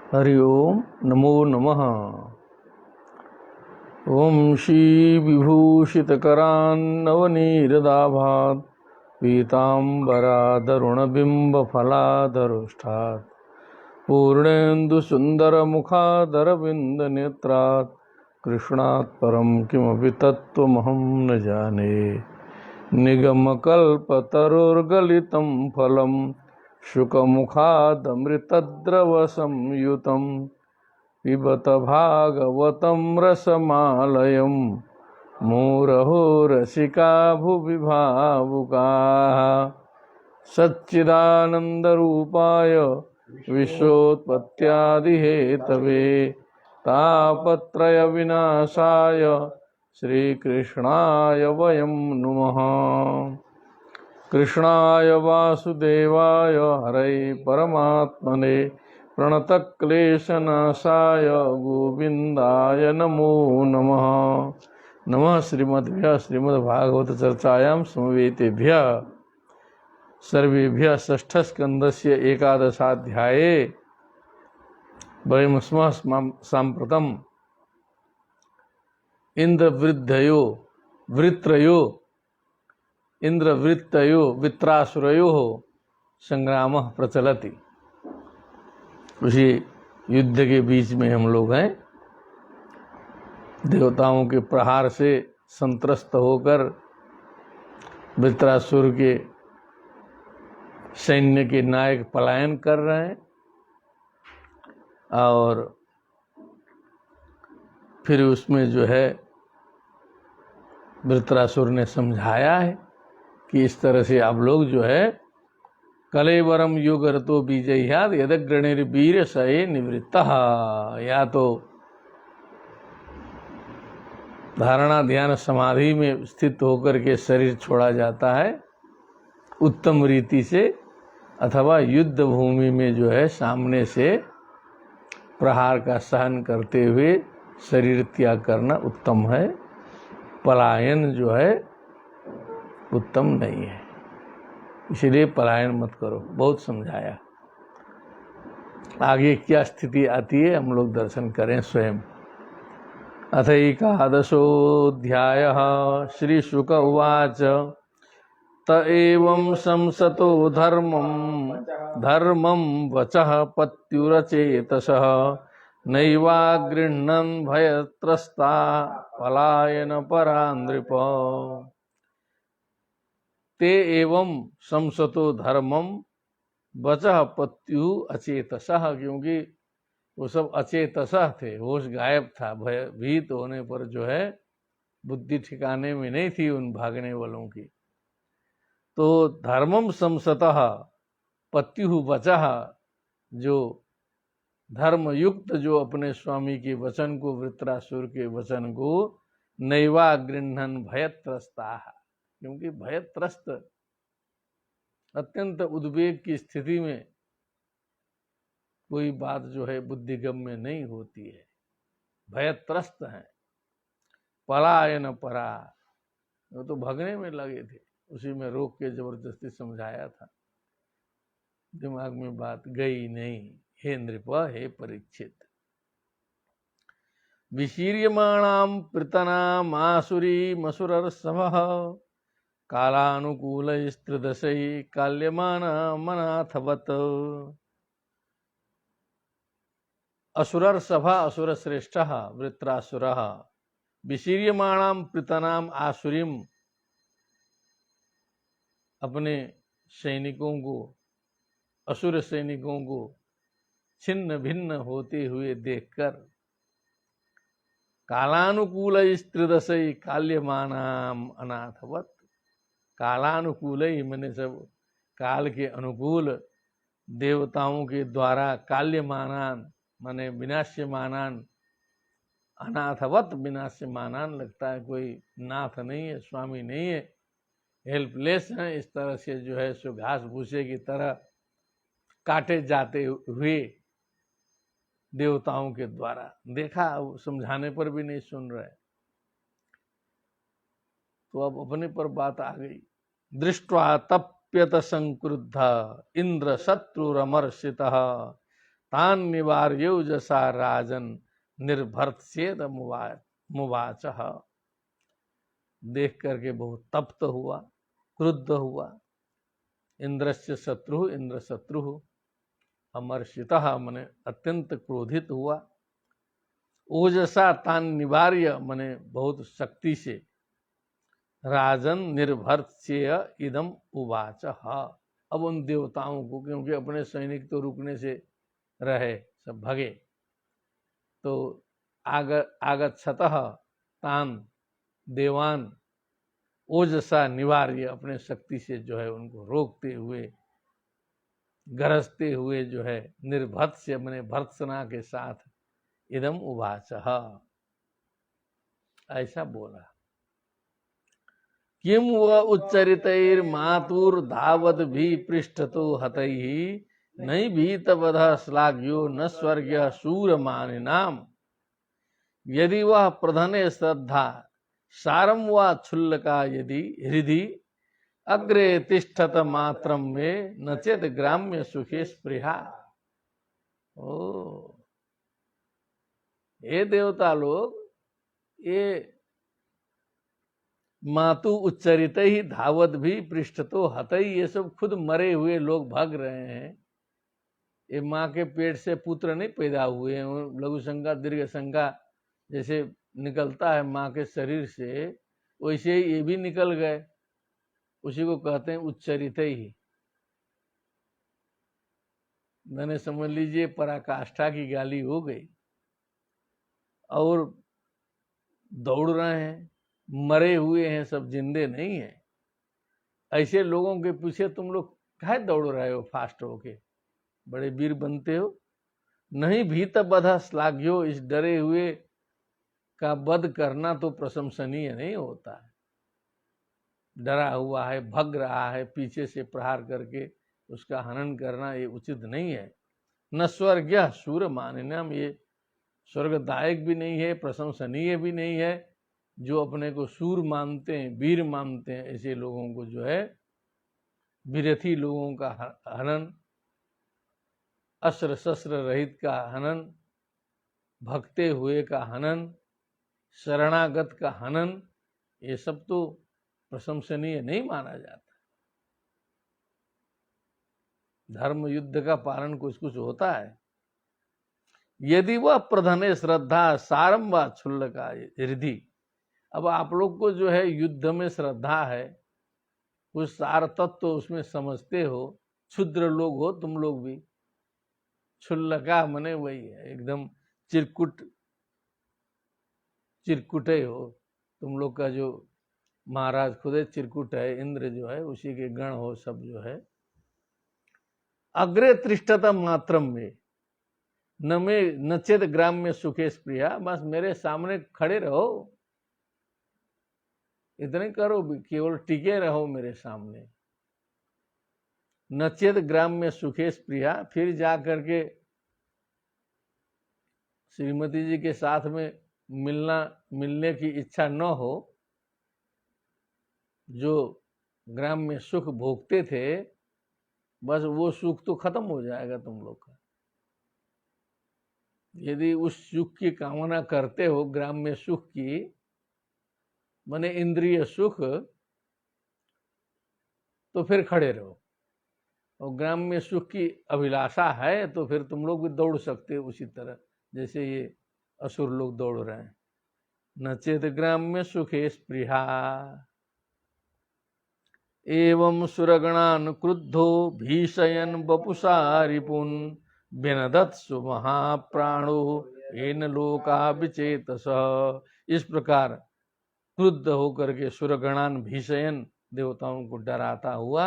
हरि ओम नमो नमः। ओम श्री विभूषितकरान्नवनीरदाभात् पीताम्बरादरुणबिम्बफलादरुष्ठात् पूर्णेन्दुसुन्दरमुखादरविन्दनेत्रात् कृष्णात् परं किमपि तत्त्वमहं न जाने। निगमकल्पतरुर्गलितं फलं शुकमुखादमृतद्रवसंयुतं पिबत भागवतं रसमालयं मुहुरहो रसिका भुवि भावुकाः। सच्चिदानन्दरूपाय विश्वोत्पत्त्यादिहेतवे तापत्रयविनाशाय श्रीकृष्णाय वयं नुमः। कृष्णाय वासुदेवाय हरये परमात्मने प्रणतक्लेशनाशाय गोविन्दाय नमो नमः। नमः श्रीमद्भ्यः श्रीमद्भागवत चर्चायां समवेतेभ्यः सर्वेभ्यः षष्ठस्कन्धस्य एकादशाध्याये वयं स्मः साम्प्रतम् इंद्रवृत्तयो वित्रासुरयोः संग्रामः प्रचलति। उसी युद्ध के बीच में हम लोग हैं। देवताओं के प्रहार से संत्रस्त होकर वृत्रासुर के सैन्य के नायक पलायन कर रहे हैं और फिर उसमें जो है वृत्रासुर ने समझाया है कि इस तरह से आप लोग जो है कलेवरम युगरतो बीजह्याद यदग्रणिर्वीर सये निवृत्तः, या तो धारणा ध्यान समाधि में स्थित होकर के शरीर छोड़ा जाता है उत्तम रीति से, अथवा युद्ध भूमि में जो है सामने से प्रहार का सहन करते हुए शरीर त्याग करना उत्तम है। पलायन जो है उत्तम नहीं है, इसलिए पलायन मत करो। बहुत समझाया। आगे क्या स्थिति आती है हम लोग दर्शन करें स्वयं। अथ एकादशोऽध्यायः। श्री शुक उवाच त एवं संसतो धर्मं वचः पत्युरचेतसः नैवागृह्णन् भयत्रस्ता पलायन परा नृप। ते एवं संसतो धर्मम वचः पत्यु अचेतसः, क्योंकि वो सब अचेतसः थे, होश गायब था। भयभीत होने पर जो है बुद्धि ठिकाने में नहीं थी उन भागने वालों की। तो धर्मम संसतः पत्यु वचः, जो धर्म युक्त जो अपने स्वामी के वचन को, वृत्रासुर के वचन को, नैवा गृह्णन् भयत्रस्ता, क्योंकि भयत्रस्त अत्यंत उद्वेग की स्थिति में कोई बात जो है बुद्धिगम्य नहीं होती है। भयत्रस्त है। पलायन परा, वो तो भगने में लगे थे, उसी में रोक के जबरदस्ती समझाया था। दिमाग में बात गई नहीं। हे नृप, हे परीक्षित, विशीर्यमाणां पृतनामासुरी मसुरर्षभः कालानुकूलैस्त्रिदशैः काल्यमानमनाथवत्। असुरर्षभः असुरश्रेष्ठः वृत्रासुरः विशीर्यमाणां पृतनां आसुरीम, अपने सैनिकों को, असुर सैनिकों को छिन्न भिन्न होते हुए देखकर, कालानुकूलैस्त्रिदशैः काल्यमानाम अनाथवत्, कालानुकूल ही मैंने सब काल के अनुकूल देवताओं के द्वारा काल्यमानान माने विनाश्यमानान, अनाथवत विनाश्यमानान लगता है कोई नाथ नहीं है, स्वामी नहीं है, हेल्पलेस है। इस तरह से जो है सो घास भूसे की तरह काटे जाते हुए देवताओं के द्वारा देखा, समझाने पर भी नहीं सुन रहे। तो अब अपने पर बात आ गई। दृष्ट्वा तप्यत संक्रुद्ध इंद्र शत्रुरमर्षितः तान निवार्यो जसा राजन निर्भर्त्स्येद मुवाच। देख करके बहुत तप्त हुआ, क्रुद्ध हुआ। इंद्रस्य शत्रु, इंद्र शत्रु, अमर्षितः मने अत्यंत क्रोधित हुआ। ओजसा तान निवार्य मने बहुत शक्ति से, राजन निर्भर्त्स्य इदम उवाच। अब उन देवताओं को, क्योंकि अपने सैनिक तो रुकने से रहे, सब भगे, तो आगच्छतः तान देवान ओजसा निवार्य, अपने शक्ति से जो है उनको रोकते हुए, गरजते हुए जो है, निर्भत्स्य मने भर्त्सना के साथ, इदम उवाच, ऐसा बोला। किम व उच्चरितैर मातुर्धावद भी पृष्ठतो हतैहि नहीं भीत वध श्लाघ्यो न स्वर्ग्य शूरमानिनाम। यदि वह प्रधने श्रद्धा सारम व क्षुल्लका यदि हृदि अग्रे तिष्ठत मात्रम में नचेत ग्राम्य सुखे स्पृहा। ओ ये देवता लोग, ये मातु उच्चरित ही धावत भी पृष्ठ तो हतई, ये सब खुद मरे हुए लोग भाग रहे हैं। ये माँ के पेट से पुत्र नहीं पैदा हुए हैं, लघु शंका दीर्घ शंका जैसे निकलता है माँ के शरीर से, वैसे ही ये भी निकल गए। उसी को कहते हैं उच्चरित ही। मैंने समझ लीजिए पराकाष्ठा की गाली हो गई, और दौड़ रहे हैं, मरे हुए हैं, सब जिंदे नहीं है। ऐसे लोगों के पीछे तुम लोग काहे दौड़ रहे हो फास्ट होके, बड़े वीर बनते हो। नहीं भीत बधा श्लाघ्यो, इस डरे हुए का वध करना तो प्रशंसनीय नहीं होता है। डरा हुआ है, भग रहा है, पीछे से प्रहार करके उसका हनन करना ये उचित नहीं है। न स्वर्ग शूर मानिनम, ये स्वर्गदायक भी नहीं है, प्रशंसनीय भी नहीं है। जो अपने को शूर मानते हैं, वीर मानते हैं, ऐसे लोगों को जो है, विरथी लोगों का हनन, अस्त्र शस्त्र रहित का हनन, भगते हुए का हनन, शरणागत का हनन, ये सब तो प्रशंसनीय नहीं माना जाता। धर्म युद्ध का पालन कुछ कुछ होता है। यदि वह प्रधने श्रद्धा सारम व क्षुल्ल का हृदि। अब आप लोग को जो है युद्ध में श्रद्धा है, कुछ सार तत्व तो उसमें समझते हो, क्षुद्र लोग हो तुम लोग भी। क्षुल्लका मने वही है, एकदम चिरकुटे हो तुम लोग का। जो महाराज खुदे चिरकुट है, इंद्र जो है उसी के गण हो सब जो है। अग्रे तिष्ठता मात्रम में न में नचेत ग्राम में सुखे प्रिया, बस मेरे सामने खड़े रहो, इतने करो, केवल टिके रहो मेरे सामने। नचेत ग्राम में सुखेश प्रिया, फिर जा करके श्रीमती जी के साथ में मिलने की इच्छा न हो, जो ग्राम में सुख भोगते थे, बस वो सुख तो खत्म हो जाएगा तुम लोग का। यदि उस सुख की कामना करते हो, ग्राम में सुख की माने इंद्रिय सुख, तो फिर खड़े रहो। और ग्राम में सुख की अभिलाषा है तो फिर तुम लोग भी दौड़ सकते हो उसी तरह जैसे ये असुर लोग दौड़ रहे हैं। नचेत ग्राम में सुखे स्पृहा एवं सुरगणान क्रुद्धो भीषयन वपुषा रिपुन विनदत सुमहाप्राणो येन लोका विचेतस। इस प्रकार क्रुद्ध होकर के सुरगणान भीषयन, देवताओं को डराता हुआ,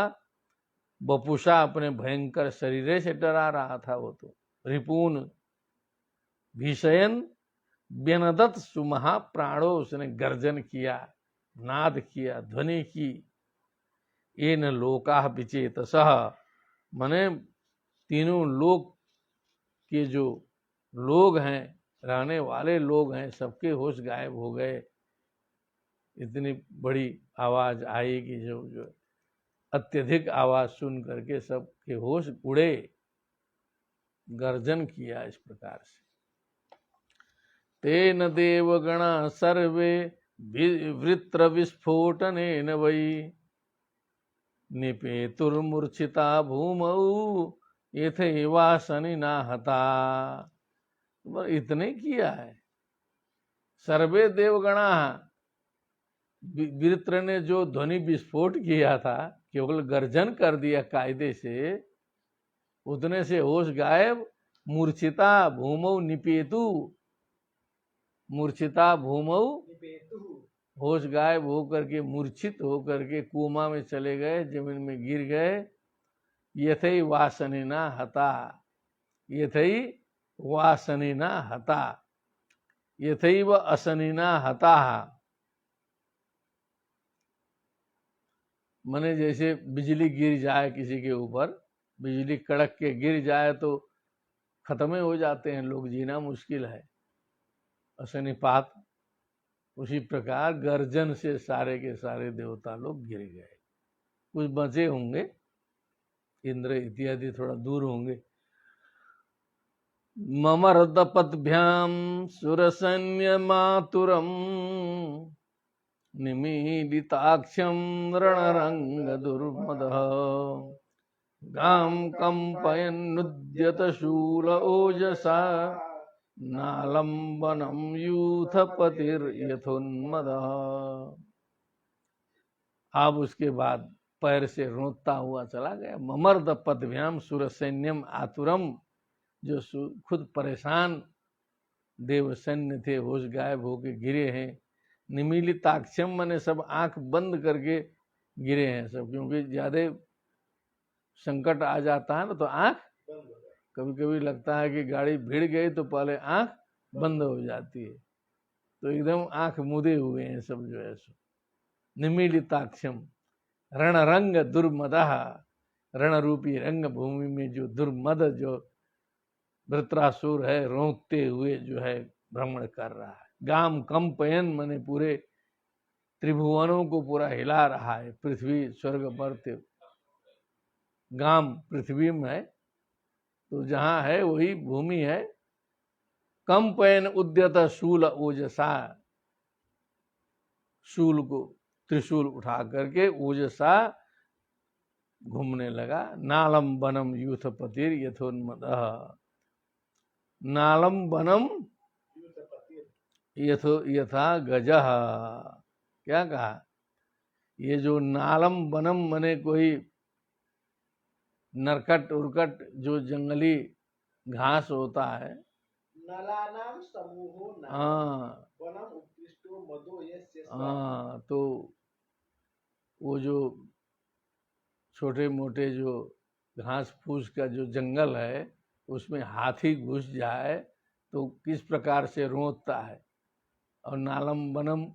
वपुषा अपने भयंकर शरीर से डरा रहा था वो तो, रिपुन भीषयन व्यनदत सुमहा प्राणो, उसने गर्जन किया, नाद किया, ध्वनि की। येन लोका विचेतसः, मने तीनों लोक के जो लोग हैं, रहने वाले लोग हैं, सबके होश गायब हो गए। इतनी बड़ी आवाज आई कि जो अत्यधिक आवाज सुन करके सबके होश उड़े। गर्जन किया इस प्रकार से। तेन देवगणा सर्वे वृत्र विस्फोटनेन वै निपेतुर्मूर्छिता भूमौ यथैवासनिना हता। इतने किया है। सर्वे देवगणा, वृत्र ने जो ध्वनि विस्फोट किया था, केवल गर्जन कर दिया कायदे से, उतने से होश गायब। मूर्छिता भूमौ निपेतु, मूर्छिता भूमौ, होश गायब होकर के, मूर्छित होकर के कोमा में चले गए, जमीन में गिर गए। यथै वासनिना हता, यथै वासनिना हता, यथैव असनिना हता। माने जैसे बिजली गिर जाए किसी के ऊपर, बिजली कड़क के गिर जाए तो खत्म हो जाते हैं लोग, जीना मुश्किल है, असनिपात। उसी प्रकार गर्जन से सारे के सारे देवता लोग गिर गए। कुछ बचे होंगे, इंद्र इत्यादि थोड़ा दूर होंगे। ममर्दपद्भ्याम सुरसैन्य मातुरम निमीलिताक्षं रणरंग दुर्मदः गां कंपयन्नुद्यत शूल ओजसा नालंबनम यूथपतिर्यथोन्मदः। अब उसके बाद पैर से रोता हुआ चला गया। ममर्द पदभ्याम सुरसैन्यम आतुरम, जो खुद परेशान देव सैन्य थे, होश गायब होके गिरे हैं। निमीलिताक्षम माने सब आंख बंद करके गिरे हैं सब, क्योंकि ज्यादा संकट आ जाता है ना तो आंख, कभी कभी लगता है कि गाड़ी भिड़ गई तो पहले आंख बंद हो जाती है, तो एकदम आंख मुदे हुए हैं सब जो है सो। निमीलिताक्षम रणरंग दुर्मदः, रण रूपी रंग भूमि में जो दुर्मद, जो वृत्रासुर है, रोंकते हुए जो है भ्रमण कर रहा है। गाम कंपयन माने पूरे त्रिभुवनों को पूरा हिला रहा है। पृथ्वी स्वर्ग मर्त्य, गाम पृथ्वी में है, तो जहां है वही भूमि है। कंपयन उद्यत शूल ओजसा, शूल को, त्रिशूल उठा करके ओजसा घूमने लगा। नालम बनम यूथपतिर यथोन्मदः, नालम बनम यथा गजः। क्या कहा? ये जो नालम बनम मने कोई नरकट उरकट जो जंगली घास होता है, नलानाम समूहो वनम उत्कृष्टो मदो यस्य। तो वो जो छोटे मोटे जो घास फूस का जो जंगल है, उसमें हाथी घुस जाए तो किस प्रकार से रोंदता है। और नालम बनम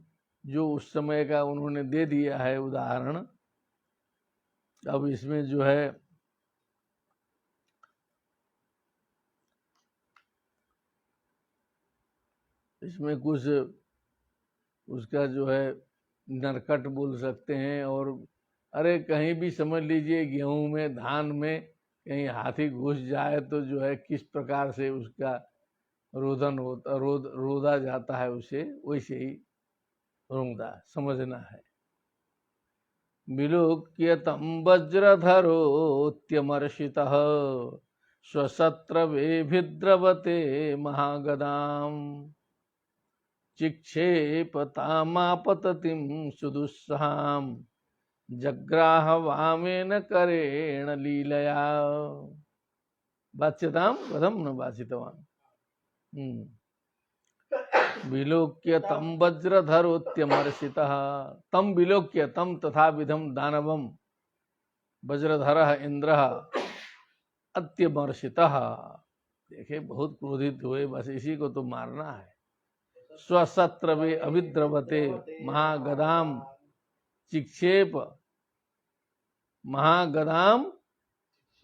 जो उस समय का उन्होंने दे दिया है उदाहरण। अब इसमें जो है इसमें कुछ उसका जो है नरकट बोल सकते हैं, और अरे कहीं भी समझ लीजिए गेहूं में, धान में कहीं हाथी घुस जाए तो जो है किस प्रकार से उसका रोदन होता, रोदा जाता है, उसे वैसे ही रोंदा समझना है। विलोक्यतं वज्रधरोत्यमर्षितः स्वशत्रवेभिद्रवते महागदाम् चिक्षेपतामापततिं सुदुस्सहां जग्राह वामेन करेण लीलया। वाच्यताम कथम न वाचितवान्। विलोक्य तम वज्रधरोत्यमर्षितः, तम विलोक्य तम तथा विधम दानवम वज्रधरः इंद्रः अत्यमर्षितः। देखे बहुत क्रोधित हुए, बस इसी को तो मारना है। स्वशत्रवे अभिद्रवते महागदाम चिक्षेप, महागदाम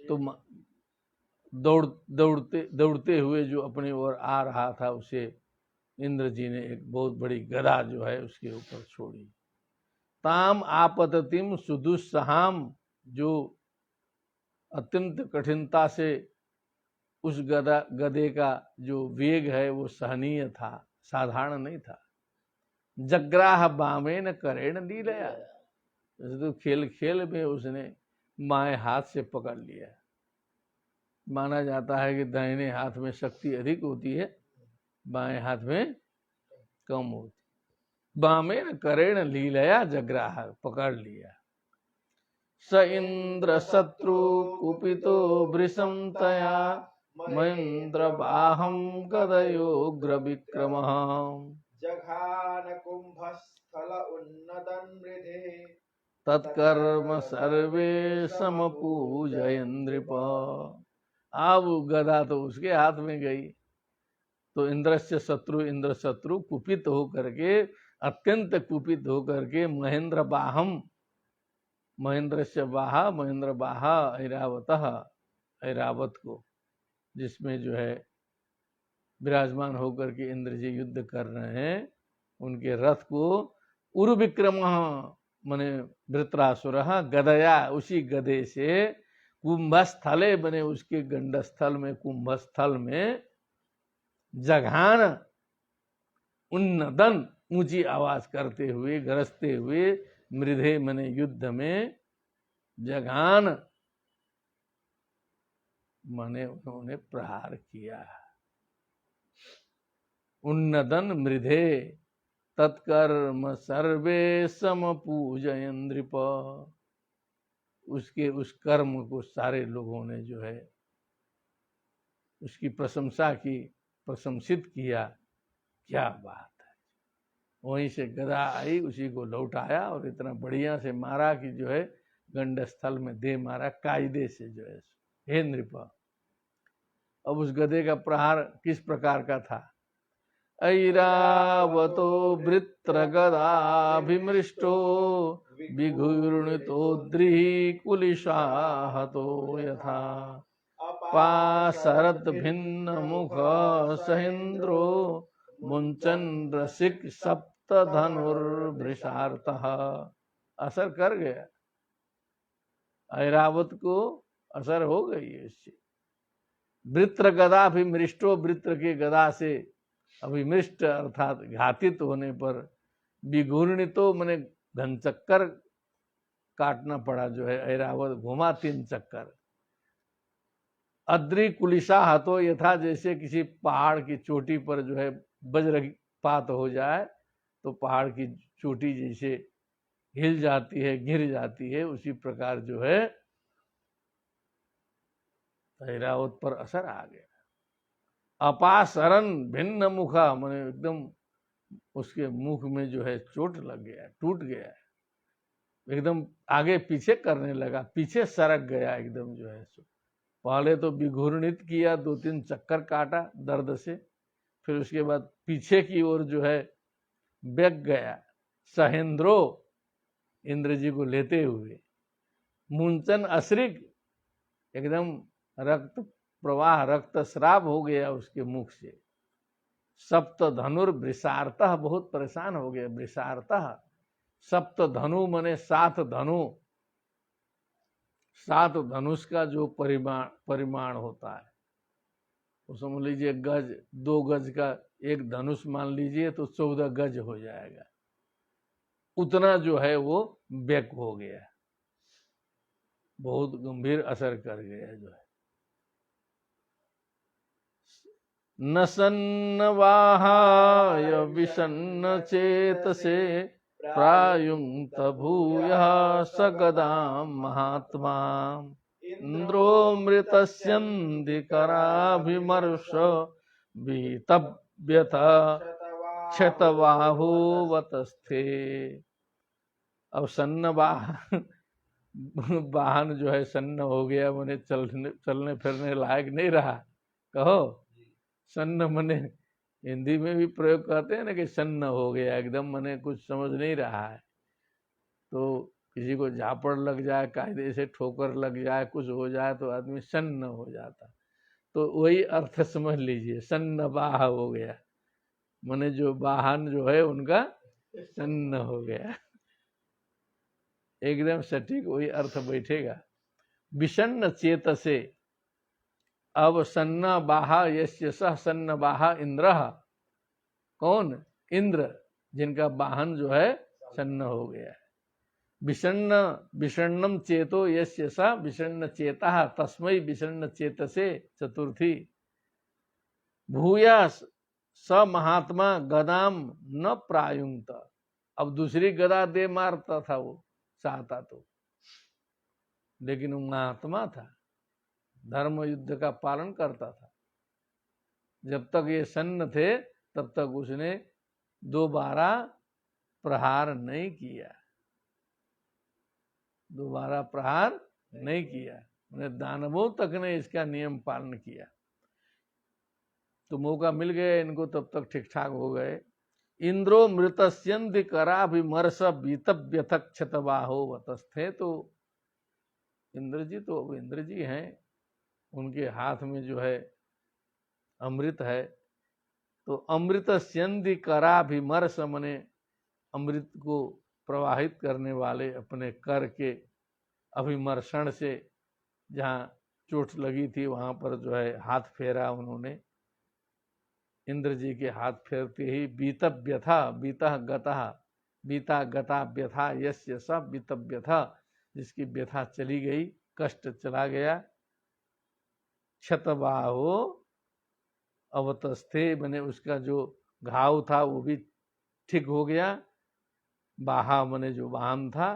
तो दौड़ते हुए जो अपनी ओर आ रहा था, उसे इंद्र जी ने एक बहुत बड़ी गदा जो है उसके ऊपर छोड़ी। ताम आपततिम सुदुस्सहाम, जो अत्यंत कठिनता से उस गधे का जो वेग है वो सहनीय था, साधारण नहीं था। जग्राह बामेन करेण लीलया, तो खेल खेल में उसने माए हाथ से पकड़ लिया। माना जाता है कि दाहिने हाथ में शक्ति अधिक होती है, बाएं हाथ में कम होती। बामेन करेण लीलया जग्राह, पकड़ लिया। स इंद्र शत्रु कुपितो वृषं तया महेंद्र बाहम गदयोग्र विक्रमः जघान कुंभस्थल उन्नतन मृधे तत्कर्म सर्वे समपूजयन् नृप। अब गदा तो उसके हाथ में गई, तो इंद्र शत्रु कुपित होकर के, अत्यंत कुपित होकर के महेंद्र बाहम, महेंद्र से बाहा, महेंद्र बाहा ऐरावतः, ऐरावत को, जिसमें जो है विराजमान होकर के इंद्र जी युद्ध कर रहे हैं, उनके रथ को उर्विक्रम मने वृत्रासुर गदया, उसी गदे से कुंभस्थले बने उसके गंडस्थल में, कुंभस्थल में जघान उन्नदन, ऊंची आवाज करते हुए, गरजते हुए, मृधे मने युद्ध में, जघान मने उन्होंने प्रहार किया। उन्नदन मृधे तत्कर्म सर्वे समपूजयन् नृप, उसके उस कर्म को सारे लोगों ने जो है उसकी प्रशंसा की, प्रशंसित किया। क्या बात है। वहीं से गदा आई, उसी को लौटाया और इतना बढ़िया से मारा कि जो है गंडस्थल में दे मारा, कायदे से जो है। हे नृप, अब उस गधे का प्रहार किस प्रकार का था। ऐरावतो वृत्रगदाभिमृष्टो विघूर्णितोद्रिः कुलिशाहतो यथा पाशरद भिन्न मुख सहेन्द्रो मुंचन रसिक सप्त धनुर्भृशार्तः। असर कर गया, ऐरावत को असर हो गई है इससे। वृत्र गदाभिमृष्टो, वृत्र के गदा से अभिमृष्ट अर्थात घातित होने पर, विघूर्णितो मने घनचक्कर काटना पड़ा, जो है ऐरावत घुमा 3 चक्कर। अद्रि कुलिशा हाथों, यथा जैसे किसी पहाड़ की चोटी पर जो है वज्रपात हो जाए तो पहाड़ की चोटी जैसे हिल जाती है, गिर जाती है, उसी प्रकार जो है ऐरावत पर असर आ गया। अपासरन भिन्न मुखा, मैंने एकदम उसके मुख में जो है चोट लग गया, टूट गया, एकदम आगे पीछे करने लगा, पीछे सरक गया एकदम जो है। पहले तो विघूर्णित किया, 2-3 चक्कर काटा दर्द से, फिर उसके बाद पीछे की ओर जो है बेग गया, सहेंद्रो, इंद्र जी को लेते हुए। मुंचन अश्रिक, एकदम रक्त प्रवाह, रक्त स्राव हो गया उसके मुख से। सप्त धनुर वृषार्तः, बहुत परेशान हो गया। वृषार्तः, सप्त धनु मने 7 धनु, 7 धनुष का जो परिमाण होता है, वो समझ लीजिए गज, 2 गज का एक धनुष मान लीजिए तो 14 गज हो जाएगा, उतना जो है वो बेक हो गया, बहुत गंभीर असर कर गया जो है। न सन्नवाहाय विषन्न चेतसे प्रायुक्त भूयः सगदां महात्मा इंद्रोमृतस्यन्धिकराभिमर्श वीतव्यथ क्षतबाहुवतस्थे। अब सन्न वाहन जो है सन्न हो गया, मने चलने फिरने लायक नहीं रहा। कहो सन्न मने हिंदी में भी प्रयोग करते हैं ना कि सन्न हो गया एकदम, मने कुछ समझ नहीं रहा है। तो किसी को झापड़ लग जाए, कायदे से ठोकर लग जाए, कुछ हो जाए तो आदमी सन्न हो जाता। तो वही अर्थ समझ लीजिए, सन्न बाह हो गया, मने जो वाहन जो है उनका सन्न हो गया, एकदम सटीक वही अर्थ बैठेगा। विषन्न चेत से, अब सन्न बाहा यस्य सह सन्न बाहा इंद्र, कौन? इंद्र, जिनका वाहन जो है सन्न हो गया है। विषण्ण विषण्णम चेतो यस्य स विषण्ण चेता तस्मै विषण्ण चेतसे चतुर्थी। भूया स महात्मा गदाम न प्रायुंक्त, अब दूसरी गदा दे मारता था वो, चाहता तो, लेकिन वो महात्मा था, धर्म युद्ध का पालन करता था। जब तक ये सन्न थे तब तक उसने दोबारा प्रहार नहीं किया, दोबारा प्रहार नहीं किया। उन्हें दानवों तक ने इसका नियम पालन किया। तो मौका मिल गया इनको, तब तक ठीक ठाक हो गए। इंद्रो मृतस्यन्ति कराभिमर्श बीतव्यथक क्षतवाहो वतस्थे। तो इंद्र जी तो अब इंद्र जी हैं, उनके हाथ में जो है अमृत है। तो अमृतस्यन्ति कराभिमर्श मने अमृत को प्रवाहित करने वाले अपने कर के अभिमर्षण से, जहाँ चोट लगी थी वहां पर जो है हाथ फेरा उन्होंने। इंद्र जी के हाथ फेरते ही बीतव्यथा, बीतः गतः, बीता गता व्यथा यस्य स बीतव्यथा, जिसकी व्यथा चली गई, कष्ट चला गया। क्षतबाहो अवतस्थे, मैंने उसका जो घाव था वो भी ठीक हो गया। बाहा मने जो वाहन था,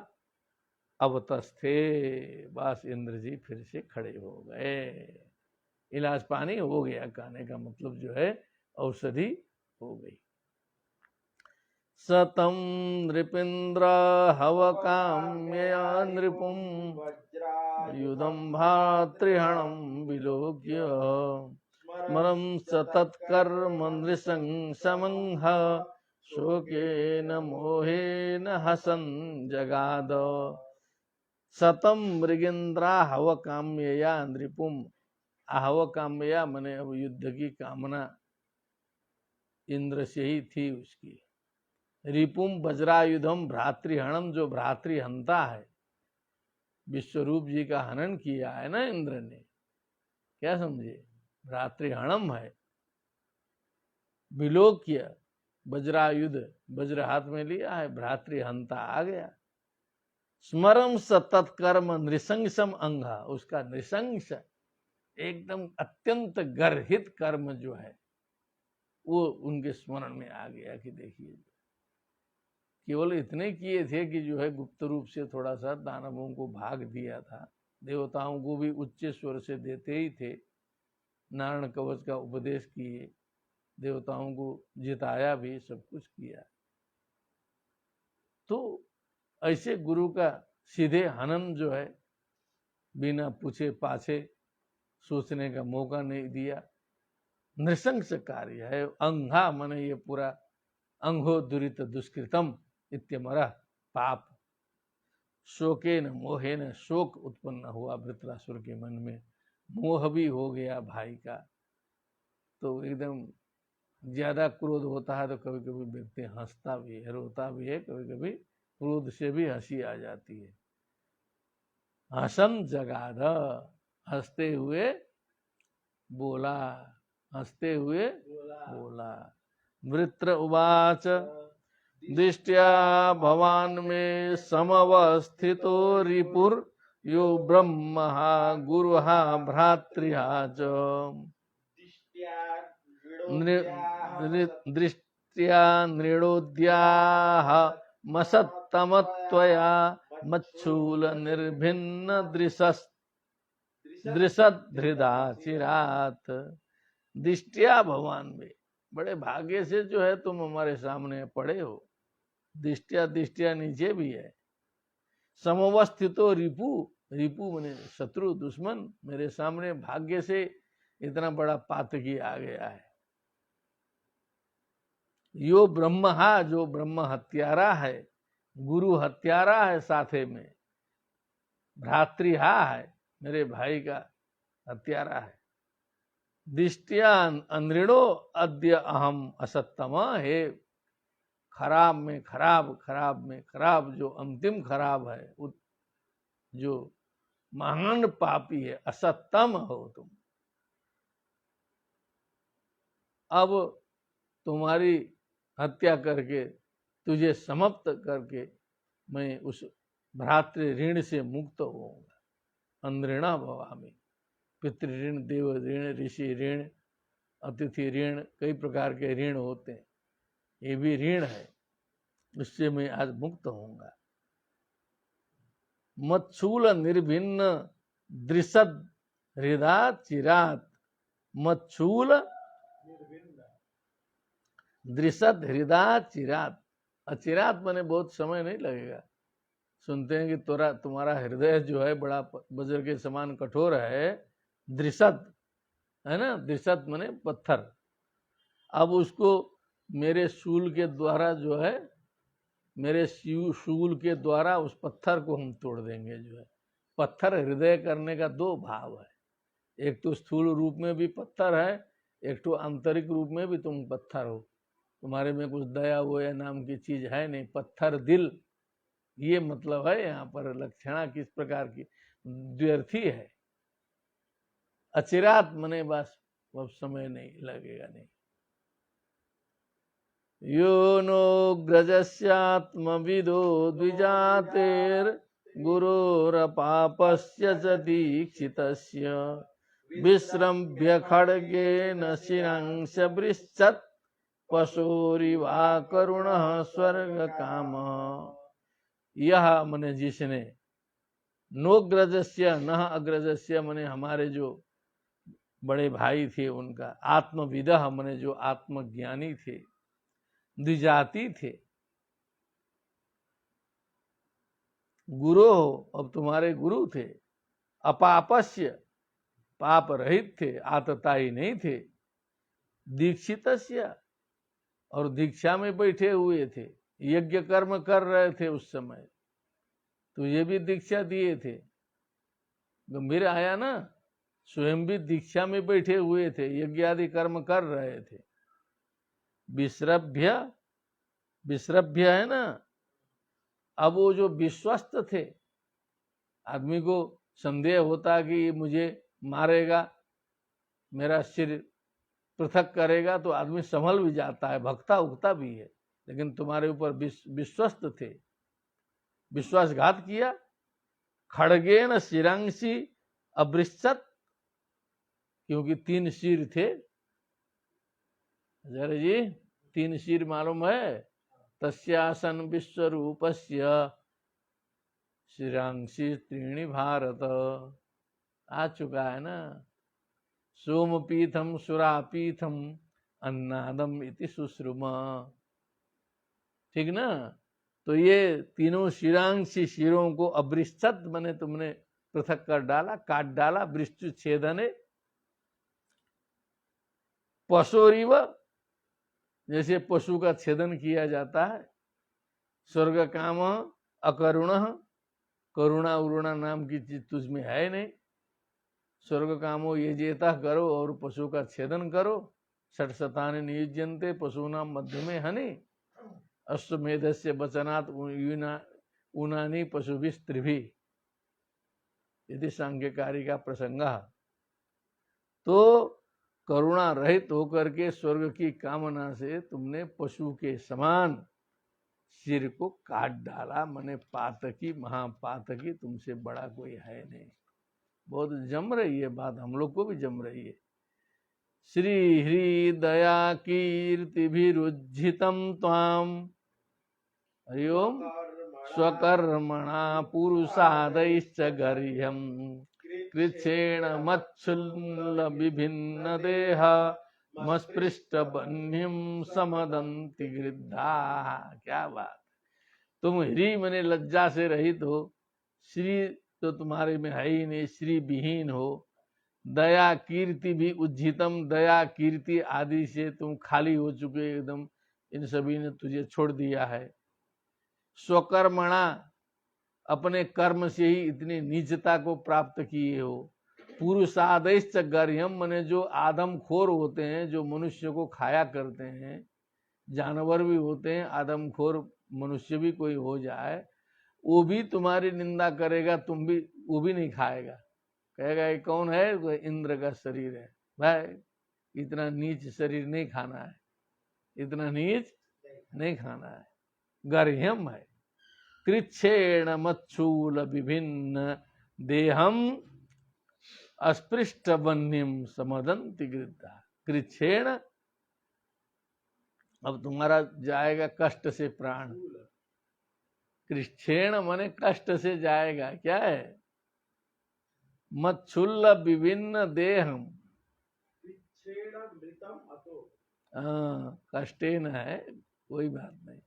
अवतस्थे, बस इंद्र जी फिर से खड़े हो गए। इलाज पानी हो गया, कहने का मतलब जो है औषधि हो गई। सतम नृपिंद्र हवकाम्यया नृपुम युधम भातृहणम विलोक्य स्मरं स तत्कर्म नृशंसमंह शोकेन मोहेन हसन जगाद। सतम मृगेन्द्रा हवकाम्यया नृपुम, हवकाम्यया मने अब युद्ध की कामना इंद्र से ही थी उसकी। रिपुम वज्रायुधम भ्रातृहणम, जो भ्रातृहंता है, विश्वरूप जी का हनन किया है ना इंद्र ने, क्या समझे, भ्रातृहणम है। विलोक्य, वज्रायुध, वज्र हाथ में लिया है, भ्रातृहंता आ गया। स्मरम स तत्कर्म नृशंसम अंगा, उसका नृशंस एकदम अत्यंत गर्हित कर्म जो है वो उनके स्मरण में आ गया कि देखिए, केवल इतने किए थे कि जो है गुप्त रूप से थोड़ा सा दानवों को भाग दिया था, देवताओं को भी उच्च स्वर से देते ही थे, नारायण कवच का उपदेश किए, देवताओं को जिताया भी, सब कुछ किया। तो ऐसे गुरु का सीधे हनन जो है बिना पूछे पाछे सोचने का मौका नहीं दिया, नृशंस कार्य है। अंघा माने ये पूरा अंघो दुरित दुष्कृतम इत्यमरा, पाप। शोके न मोहे न, शोक उत्पन्न हुआ वृत्रासुर के मन में, मोह भी हो गया भाई का। तो एकदम ज्यादा क्रोध होता है तो कभी कभी व्यक्ति हंसता भी है, रोता भी है, कभी कभी क्रोध से भी हंसी आ जाती है। हसन जगाद, हंसते हुए बोला, हंसते हुए बोला। वृत्र उवाच दृष्ट्या भवान् मे समवस्थितो रिपुर यो ब्रह्मः गुरुः भ्रातृः च। दृष्ट्या नृणोद्याः मसत्तमत्वया मच्छूल निर्भिन्न दृशद्धृदा चिरात। दृष्टिया भगवान में, बड़े भाग्य से जो है तुम हमारे सामने पड़े हो। दृष्टिया, दृष्टिया नीचे भी है। समवस्थितो रिपु, रिपु माने शत्रु, दुश्मन, मेरे सामने भाग्य से इतना बड़ा पातकी आ गया है। यो ब्रह्महा, जो ब्रह्म हत्यारा है, गुरु हत्यारा है, साथे में भ्रातृहा है, मेरे भाई का हत्यारा है। दृष्टिया अनृणो अद्य अहम असत्तम, हे खराब में खराब, खराब में खराब, जो अंतिम खराब है, जो महान पापी है, असत्तम हो तुम। अब तुम्हारी हत्या करके तुझे समाप्त करके मैं उस भ्रातृ ऋण से मुक्त होऊंगा। अंधऋणा भवामि। पितृ ऋण, देव ऋण, ऋषि ऋण, अतिथि ऋण, कई प्रकार के ऋण होते हैं, ये भी ऋण है, उससे मैं आज मुक्त होऊंगा। मत्सूल निर्भिन्न दृशद हृदय चिरात। मत्सूल दृशद हृदय चिरात। अचिरात माने बहुत समय नहीं लगेगा। सुनते हैं कि तुम्हारा हृदय जो है बड़ा वज्र के समान कठोर है, दृशद है ना, दृशद माने पत्थर। अब उसको मेरे शूल के द्वारा जो है, मेरे शूल के द्वारा उस पत्थर को हम तोड़ देंगे। जो है पत्थर हृदय करने का दो भाव है, एक तो स्थूल रूप में भी पत्थर है, एक तो आंतरिक रूप में भी तुम पत्थर हो, तुम्हारे में कुछ दया वो या नाम की चीज है नहीं, पत्थर दिल, ये मतलब है यहाँ पर। लक्षणा किस प्रकार की द्व्यर्थी है। अचिरात मने बस अब समय नहीं लगेगा नहीं। यो नो ग्रजस्यात्मविदो द्विजातेर गुरोरपापस्य च दीक्षितस्य विश्रम्भ्य खड्गेन शिरंश वृश्चत् पशोरिवा करुणः स्वर्ग काम। यह मने जिसने, नोग्रजस्य न अग्रजस्य मने हमारे जो बड़े भाई थे उनका, आत्मविदः मने जो आत्मज्ञानी थे, द्विजाति थे, गुरु अब तुम्हारे गुरु थे, अपापस्य पाप रहित थे, आतताई नहीं थे, दीक्षितस्य और दीक्षा में बैठे हुए थे, यज्ञ कर्म कर रहे थे उस समय, तुझे भी दीक्षा दिए थे। गंभीर आया ना, स्वयं भी दीक्षा में बैठे हुए थे, यज्ञ आदि कर्म कर रहे थे। विश्रभ्य, विश्रभ्य है ना, अब वो जो विश्वस्त थे, आदमी को संदेह होता कि मुझे मारेगा, मेरा सिर पृथक करेगा, तो आदमी संभल भी जाता है, भक्ता उगता भी है। लेकिन तुम्हारे ऊपर विश्वस्त थे, विश्वासघात किया। खड़गेन शिरांशी अवृश्चत, क्योंकि 3 सिर थे। जरा जी 3 सिर मालूम है? तस्यासन विश्वरूपस्य शिरांशी त्रीणि भारत, आ चुका है ना। सोमपीठम सुरापीठम अन्नादम इति सुश्रुमा, ठीक ना। तो ये तीनों शिरांशी शिरों को अवृश्चत मने तुमने पृथक कर डाला, काट डाला, वृश्चु छेदने। पशुरिव, जैसे पशु का छेदन किया जाता है। स्वर्ग काम अकरुण, करुणा उरुणा नाम की चीज तुझमें है नहीं। स्वर्ग कामो ये जेता करो और पशु का छेदन करो। षट्शतानि नियुज्यन्ते पशूनां मध्य में हनि, अश्वमेधस्य वचनात् ऊनानि पशुभिस्त्रिभिः, यदि सांख्यकारी का प्रसंग। तो करुणा रहित होकर के स्वर्ग की कामना से तुमने पशु के समान सिर को काट डाला, मने पातकी, महापातकी, तुमसे बड़ा कोई है नहीं। बहुत जम रही है बात, हम लोग को भी जम रही है। श्री हृदया कीर्तिभिरुज्झितं त्वां, हरि ओम, स्वकर्मणा पुरुषादैश्च गर्ह्यं कृच्छेण मच्छुल्ल विभिन्न देह मस्पृष्ट बन्यम समदंति गृद्धा। क्या बात, तुम ह्री मने लज्जा से रहित हो, श्री तो तुम्हारे में है ही नहीं, श्री विहीन हो। दया कीर्ति भी उज्जितम, दया कीर्ति आदि से तुम खाली हो चुके एकदम, इन सभी ने तुझे छोड़ दिया है। स्वकर्मणा, अपने कर्म से ही इतनी नीचता को प्राप्त किए हो। पुरुषादैश्च गर्ह्यम, मने जो आदमखोर होते हैं, जो मनुष्य को खाया करते हैं, जानवर भी होते हैं, आदमखोर मनुष्य भी कोई हो जाए, वो भी तुम्हारी निंदा करेगा, तुम भी, वो भी नहीं खाएगा, कहेगा ये कौन है, इंद्र का शरीर है भाई, इतना नीच शरीर नहीं खाना है, इतना नीच नहीं खाना है, गर्ह्यम है। कृच्छेण मच्छूल विभिन्न देहम अस्पृष्ट वन्यम समदंति गृद्धा। कृच्छेण, अब तुम्हारा जाएगा कष्ट से प्राण। कृच्छेण माने कष्ट से जाएगा, क्या है? मच्छुल्ल विभिन्न देहम, कष्टेन है, कोई बात नहीं,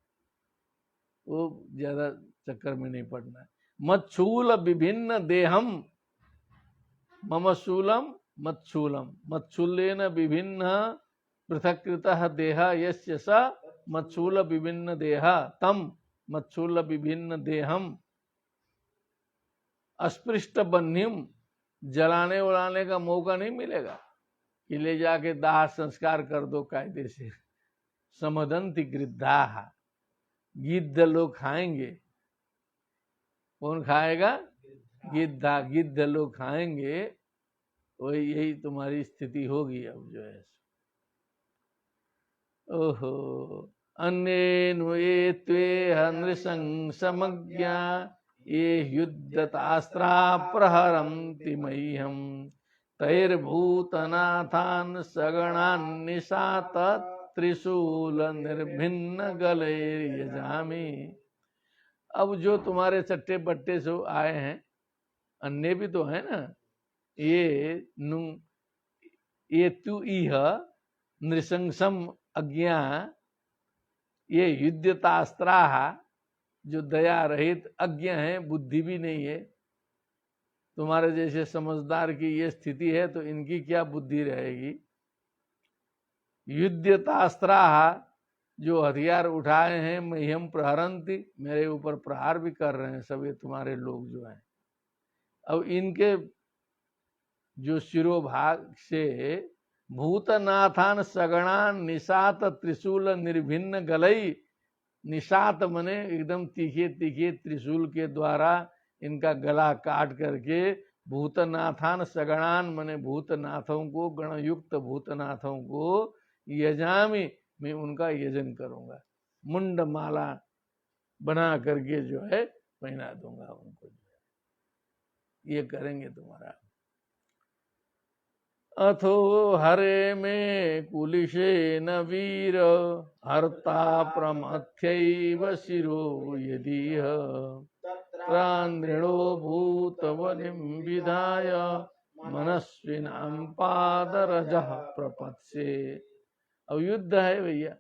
वो ज्यादा चक्कर में नहीं पड़ना है। मच्छूल विभिन्न देहम, मम शूलम मच्छूलम, मच्छूलेन विभिन्न पृथक्कृतः देह यस्य स मच्छूल विभिन्न देह तम मच्छूल विभिन्न देहम अस्पृष्ट बन्हिम, जलाने उड़ाने का मौका नहीं मिलेगा कि ले जाके दाह संस्कार कर दो कायदे से। समदंति गृद्धा, गिद्ध लोग खाएंगे। कौन खाएगा? गिद्धा, गिद्ध लोग खाएंगे। वही, यही तुम्हारी स्थिति होगी अब जो है। ओहो, अन्येनु ये त्वेह नृशंसमज्ञा ये युद्धतास्त्रा प्रहरन्ति मह्यम तैर्भूतनाथान् सगणान् निशात त्रिशूल निर्भिन्न गलैर्यजामि। अब जो तुम्हारे चट्टे बट्टे से आए हैं, अन्य भी तो है ना, ये तु इह नृशंसम अज्ञा, ये युद्धतास्त्रा, जो दया रहित अज्ञ है, बुद्धि भी नहीं है। तुम्हारे जैसे समझदार की ये स्थिति है तो इनकी क्या बुद्धि रहेगी। युद्धतास्त्रा, जो हथियार उठाए हैं, मह्यम प्रहरन्ति, मेरे ऊपर प्रहार भी कर रहे हैं सब ये तुम्हारे लोग जो हैं। अब इनके जो शिरोभाग से भूतनाथान सगणान निशात त्रिशूल निर्भिन्न गलई, निशात मने एकदम तीखे तीखे त्रिशूल के द्वारा इनका गला काट करके, भूतनाथान सगणान मने भूतनाथों को, गणयुक्त भूतनाथों को, यजामि, मैं उनका यजन करूंगा, मुंड माला बना करके जो है पहना दूंगा उनको, ये करेंगे तुम्हारा। अथो हरे में कुलिशे न वीर हर्ता प्रमथ्यैव शिरो यदीह प्रान्द्रिणो भूतबलिं विधाय मनस्विनां पादरजः प्रपत्से। अब युद्ध है भैया,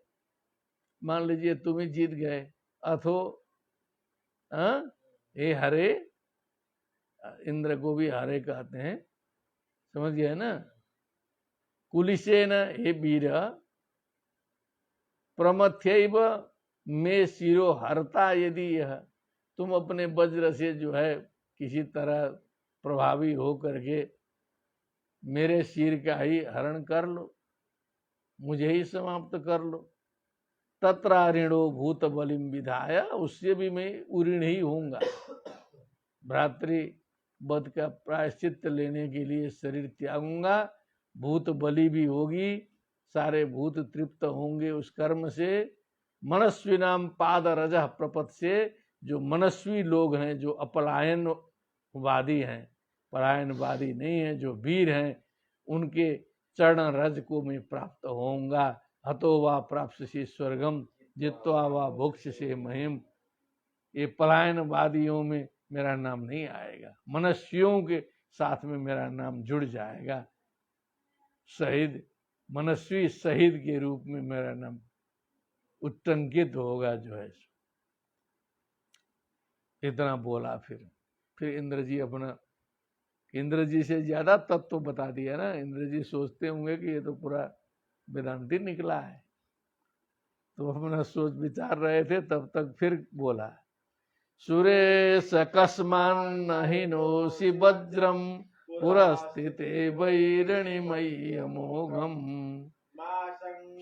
मान लीजिए तुम ही जीत गए। अथो, हे हरे, इंद्र को भी हरे कहते हैं, समझ गए ना। कुलिशेन, हे वीर, प्रमथ्यैव में शिरो हरता यदि यह, तुम अपने वज्र से जो है किसी तरह प्रभावी हो करके मेरे सिर का ही हरण कर लो, मुझे ही समाप्त कर लो। तत्राऋणो भूत बलिम विधाय, उससे भी मैं उऋण ही होऊंगा। भ्रातृ वध का प्रायश्चित लेने के लिए शरीर त्यागूंगा, भूत बलि भी होगी, सारे भूत तृप्त होंगे उस कर्म से। मनस्वी नाम पाद रजह प्रपत से, जो मनस्वी लोग हैं, जो अपलायनवादी हैं, पलायनवादी नहीं है, जो वीर हैं, उनके चरण रज को मैं प्राप्त होऊंगा। हतो वा प्राप्त से स्वर्गम जित्वा वा भोक्ष से महिम। ये पलायनवादियों में मेरा नाम नहीं आएगा, मनस्वियों के साथ में मेरा नाम जुड़ जाएगा। शहीद, मनस्वी शहीद के रूप में मेरा नाम उत्तंकित होगा जो है। इतना बोला। फिर इंद्र जी अपना, इंद्र जी से ज्यादा तत्व बता दिया ना। इंद्र जी सोचते होंगे कि ये तो पूरा वेदांती निकला है, तो अपना सोच विचार रहे थे, तब तक फिर बोला। सुरेश कस्मान हिनोसि वज्रम पुरस्थिते वैरणिमयी अमोघम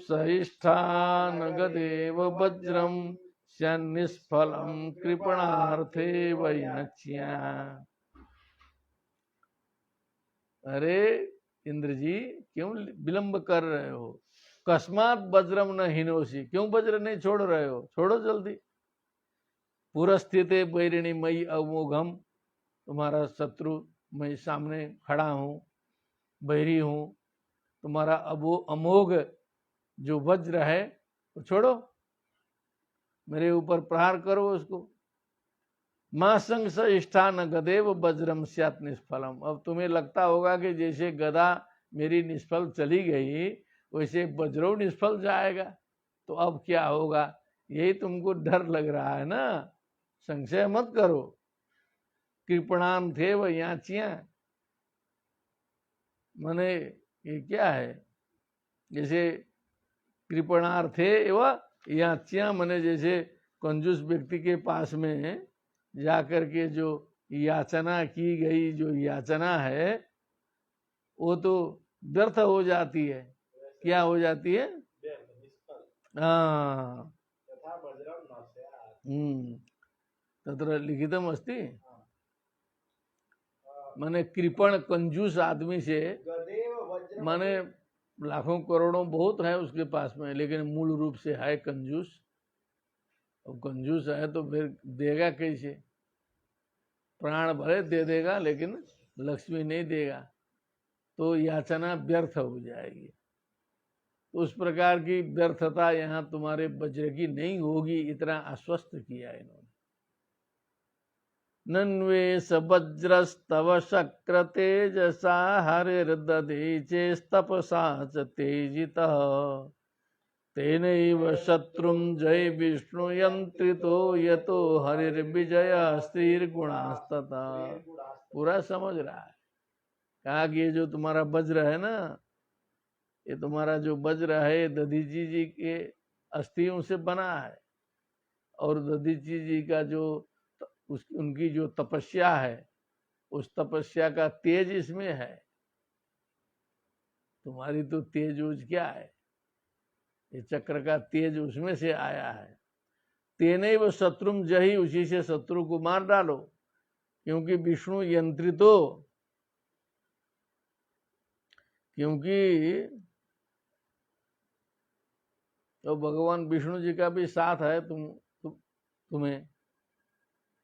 सहिष्ठान गदेव वज्रम निष्फलम कृपणार्थे वैनक्ष्या। अरे इंद्र जी क्यों विलंब कर रहे हो? कस्मात वज्रम न हिनोसी, क्यों वज्र नहीं छोड़ रहे हो? छोड़ो जल्दी। पुरस्थित बैरिणी मई अमोघम, तुम्हारा शत्रु मैं सामने खड़ा हूँ, बैरी हूँ, तुम्हारा अमोघ जो वज्र है तो छोड़ो, मेरे ऊपर प्रहार करो उसको। मां संस इष्ठान गदेव वज्रम स्यात् निष्फलम। अब तुम्हें लगता होगा कि जैसे गदा मेरी निष्फल चली गई वैसे वज्रो निष्फल जाएगा, तो अब क्या होगा, यही तुमको डर लग रहा है ना? संशय मत करो। कृपणान थे व याचियां, माने ये क्या है, जैसे कृपणार्थे एवं याचियां, माने जैसे कंजूस व्यक्ति के पास में जाकर के जो याचना की गई, जो याचना है वो तो व्यर्थ हो जाती है। क्या हो जाती है? हाँ, तत्र लिखितम अस्ति, माने कृपण कंजूस आदमी से, माने लाखों करोड़ों बहुत है उसके पास में, लेकिन मूल रूप से है कंजूस। अब कंजूस है तो फिर देगा कैसे? प्राण भले दे देगा लेकिन लक्ष्मी नहीं देगा, तो याचना व्यर्थ हो जाएगी। तो उस प्रकार की व्यर्थता यहाँ तुम्हारे वज्र की नहीं होगी, इतना आश्वस्त किया इन्होंने। नन्वेश वज्रस्तव शक्र तेजसा हरिर्दधे चेस्तपसा च तेजितः, तेनैव शत्रुं जय विष्णु यंत्रितो यतो हरिर्विजय स्त्रीर्गुणास्तता। पूरा समझ रहा है। कहा कि ये जो तुम्हारा वज्र है ना, ये तुम्हारा जो वज्र है दधीची जी के अस्थियों से बना है, और दधीची जी का जो उनकी जो तपस्या है, उस तपस्या का तेज इसमें है। तुम्हारी तो तेज उज क्या है, ये चक्र का तेज उसमें से आया है। तेने वो शत्रुम जही, उसी से शत्रु को मार डालो, क्योंकि विष्णु यंत्रितो, क्योंकि तो भगवान विष्णु जी का भी साथ है तुम्हें,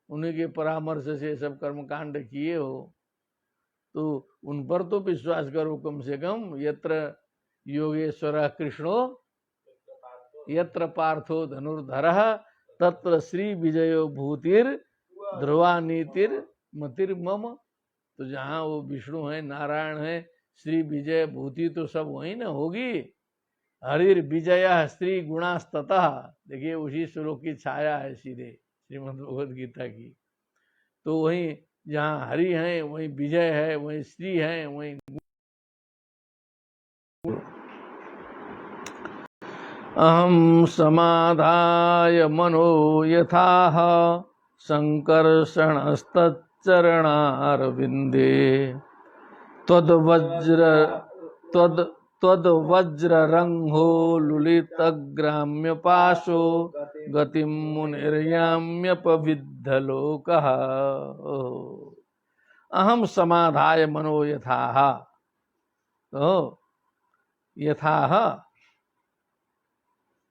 उन्हीं के परामर्श से सब कर्मकांड किए हो, तो उन पर तो विश्वास करो कम से कम। यत्र योगेश्वर कृष्णो यत्र पार्थो धनुर्धरः तत्र श्री विजयो भूतिर ध्रुवा नीतिर मतिर मम। तो जहाँ वो विष्णु है, नारायण है, श्री विजय भूति तो सब वही ना होगी। हरिर विजय स्त्री गुणास्ततः, देखिए उसी श्लोक की छाया है सीधे श्रीमद् भगवद गीता की। तो वही जहाँ हरि है वही विजय है, वही श्री है, वही अहम समाधाय मनो यथाह संकर्षणस्तच्चरणारविंदे त्वद्वज्ररंहो लुलितग्राम्यपाशो गतिं मुनिर्याम्यपविद्धलोकः। अहम समाधाय मनो यथाह, तो यथाह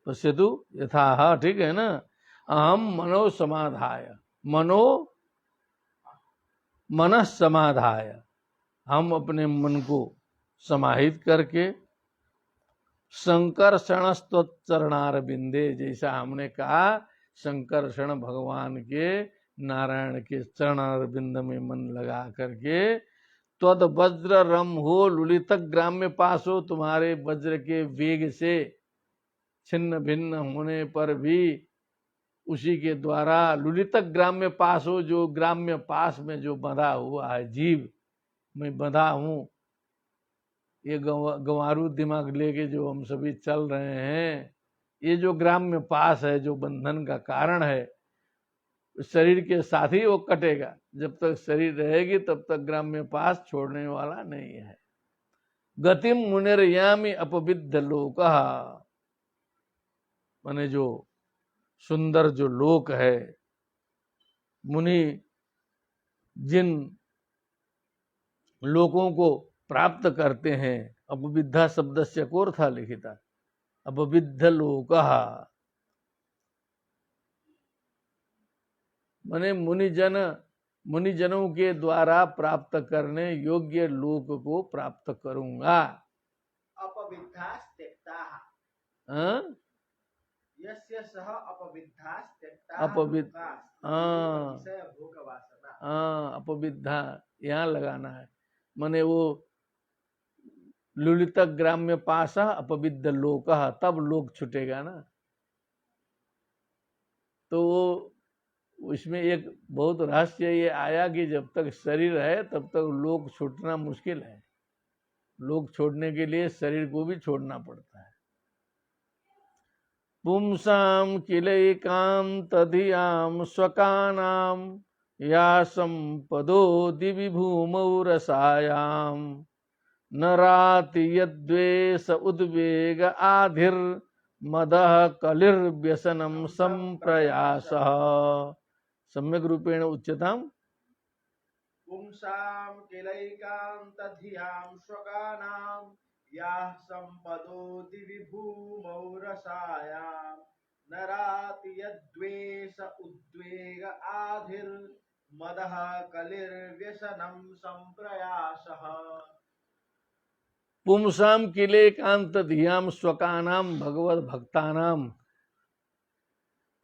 पश्यतु यथाह, ठीक है ना? अहम मनो समाधाय, मनो मनः समाधाय, हम अपने मन को समाहित करके, संकर्षणस्तच्चरणार बिंदे, जैसा हमने कहा संकर्षण भगवान के नारायण के चरणार बिंद में मन लगा करके, त्वद वज्र रम हो लुलित ग्राम्य पास हो, तुम्हारे वज्र के वेग से छिन्न भिन्न होने पर भी उसी के द्वारा लुलित ग्राम्य पास हो, जो ग्राम्य पास में जो बंधा हुआ है जीव, मैं बंधा हूं। ये गंवारू दिमाग लेके जो हम सभी चल रहे हैं, ये जो ग्राम्य पास है, जो बंधन का कारण है, शरीर के साथ ही वो कटेगा। जब तक शरीर रहेगी तब तक ग्राम्य पास छोड़ने वाला नहीं है। गतिम मुनिर्यामी अपविद्ध लोकः, माने जो सुंदर जो लोक है, मुनि जिन लोगों को प्राप्त करते हैं। अपविद्धा शब्द से कोर था लिखिता अपविद्ध लोकः माने मुनिजनों के द्वारा प्राप्त करने योग्य लोक को प्राप्त करूंगा। अपविद्धास्त्यक्ताः हाँ? यस्य सः अपविद्धास्त्यक्ताः अपविद्ध लोकाः हाँ विषय भोगवासना। हाँ अपविद्धा यहाँ लगाना है। माने वो लुलित ग्राम्य पासा अपविद्ध लोकः तब लोक छूटेगा ना। तो वो उसमें एक बहुत रहस्य ये आया कि जब तक शरीर है तब तक लोक छूटना मुश्किल है। लोक छोड़ने के लिए शरीर को भी छोड़ना पड़ता है। पुंसाम किलैकान्तधियां स्वकानां या संपदो दिवि भूमौ रसायां नराति यद्वेष उद्वेग आधिर मदः कलिर्व्यसनं संप्रयासः सम्यक रूपेण उच्यताम्। पुंसां किलैकान्तधियां स्वकानां याः सम्पदो दिवि भूमौ रसायां नराति यद्वेष उद्वेग आधिर्मदः कलिर्व्यसनं संप्रयासः। पुंसाम किलैकांत धियाम स्वकानाम भगवत भक्तानाम